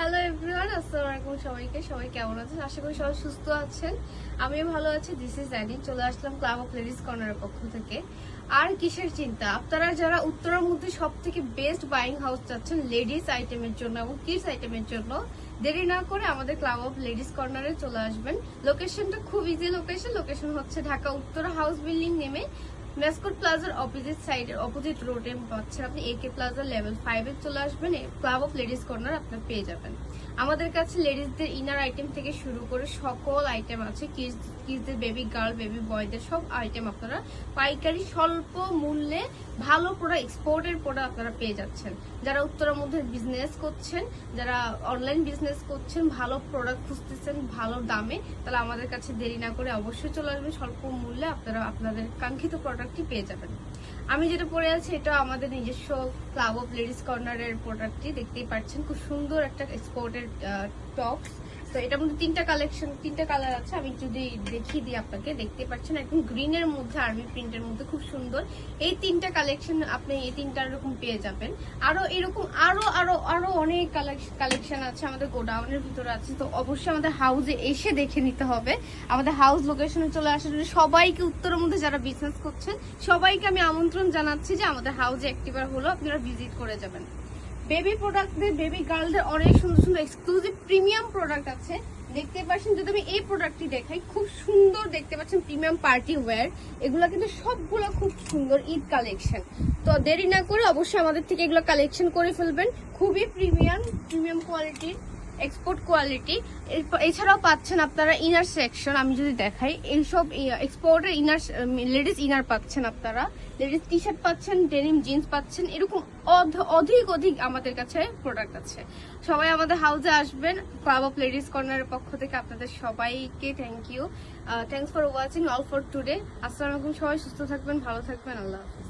Hello everyone, আসসালামু আলাইকুম সবাইকে। সবাই কেমন আছেন? আশা করি সবাই সুস্থ আছেন। আমিও ভালো আছি। This is Annie. চলে আসলাম ক্লাব অফ লেডিস কর্নারের পক্ষ থেকে। আর কিসের চিন্তা, আপনারা যারা উত্তরার মধ্যে সব থেকে বেস্ট বাইং হাউস চাচ্ছেন লেডিস আইটেমের জন্য এবং কিডস আইটেমের জন্য, দেরি না করে আমাদের ক্লাব অফ লেডিস কর্নারে চলে আসবেন। লোকেশনটা খুব ইজি লোকেশন হচ্ছে ঢাকা উত্তরা হাউস বিল্ডিং নেমে মেসকোট প্লাজার অপোজিট সাইডের অপোজিট রোডে পাচ্ছেন আপনি একে প্লাজা লেভেল 5 এ চলে আসবেন। ক্লাব অফ লেডিস কর্নার আপনার পেয়ে যাবেন। আমাদের কাছে লেডিসদের ইনার আইটেম থেকে শুরু করে সকল আইটেম আছে। কিডসদের, বেবি গার্ল, বেবি বয়দের সব আইটেম আপনারা পাইকারি স্বল্প মূল্যে ভালো প্রোডাক্ট, এক্সপোর্টের প্রোডাক্ট আপনারা পেয়ে যাচ্ছেন। যারা উত্তরের মধ্যে বিজনেস করছেন, যারা অনলাইন বিজনেস করছেন, ভালো প্রোডাক্ট খুঁজতেছেন ভালো দামে, তাহলে আমাদের কাছে দেরি না করে অবশ্যই চলে আসবেন। স্বল্প মূল্যে আপনারা আপনাদের কাঙ্ক্ষিত প্রোডাক্টটি পেয়ে যাবেন। আমি যেটা পরে আছি এটা আমাদের নিজস্ব ক্লাব অফ লেডিস কর্নারের প্রোডাক্টটি, দেখতেই পাচ্ছেন খুব সুন্দর একটা এক্সপোর্টের টপস। তো এটার মধ্যে তিনটা কালার আছে। আমি যদি দেখিয়ে দিই আপনাকে, দেখতে পাচ্ছেন একদম গ্রিনের মধ্যে আর্মি প্রিন্টের মধ্যে খুব সুন্দর এই তিনটা কালেকশন আপনি এই তিনটা এরকম পেয়ে যাবেন। আরো এরকম আরো অনেক কালেকশন আছে আমাদের গোডাউনের ভিতরে আছে। তো অবশ্যই আমাদের হাউসে এসে দেখে নিতে হবে। আমাদের হাউস লোকেশনে চলে আসার জন্য সবাইকে, উত্তরের মধ্যে যারা বিজনেস করছেন সবাইকে আমি আমন্ত্রণ জানাচ্ছি যে আমাদের হাউসে একটিবার হলো আপনারা ভিজিট করে যাবেন। বেবি প্রোডাক্টদের, বেবি গার্লদের অনেক সুন্দর সুন্দর এক্সক্লুসিভ প্রিমিয়াম প্রোডাক্ট আছে। দেখতে পাচ্ছেন, যদি আমি এই প্রোডাক্টটি দেখাই, খুব সুন্দর দেখতে পাচ্ছেন প্রিমিয়াম পার্টি ওয়্যার। এগুলো কিন্তু সবগুলো খুব সুন্দর ঈদ কালেকশন। তো দেরি না করে অবশ্যই আমাদের থেকে এগুলো কালেকশন করে ফেলবেন। খুবই প্রিমিয়াম কোয়ালিটির, এক্সপোর্ট কোয়ালিটি। এছাড়াও পাচ্ছেন আপনারা ইনার সেকশন। আমি যদি দেখাই, এইসব এক্সপোর্টের ইনার, লেডিস ইনার পাচ্ছেন আপনারা, লেডিস টি শার্ট পাচ্ছেন, ডেনিম জিন্স পাচ্ছেন, এরকম অধিক আমাদের কাছে প্রোডাক্ট আছে। সবাই আমাদের হাউসে আসবেন। ক্লাব অফ লেডিস কর্নারের পক্ষ থেকে আপনাদের সবাইকে thanks for watching all for today. আসসালামু আলাইকুম। সবাই সুস্থ থাকবেন, ভালো থাকবেন। আল্লাহ হাফিজ।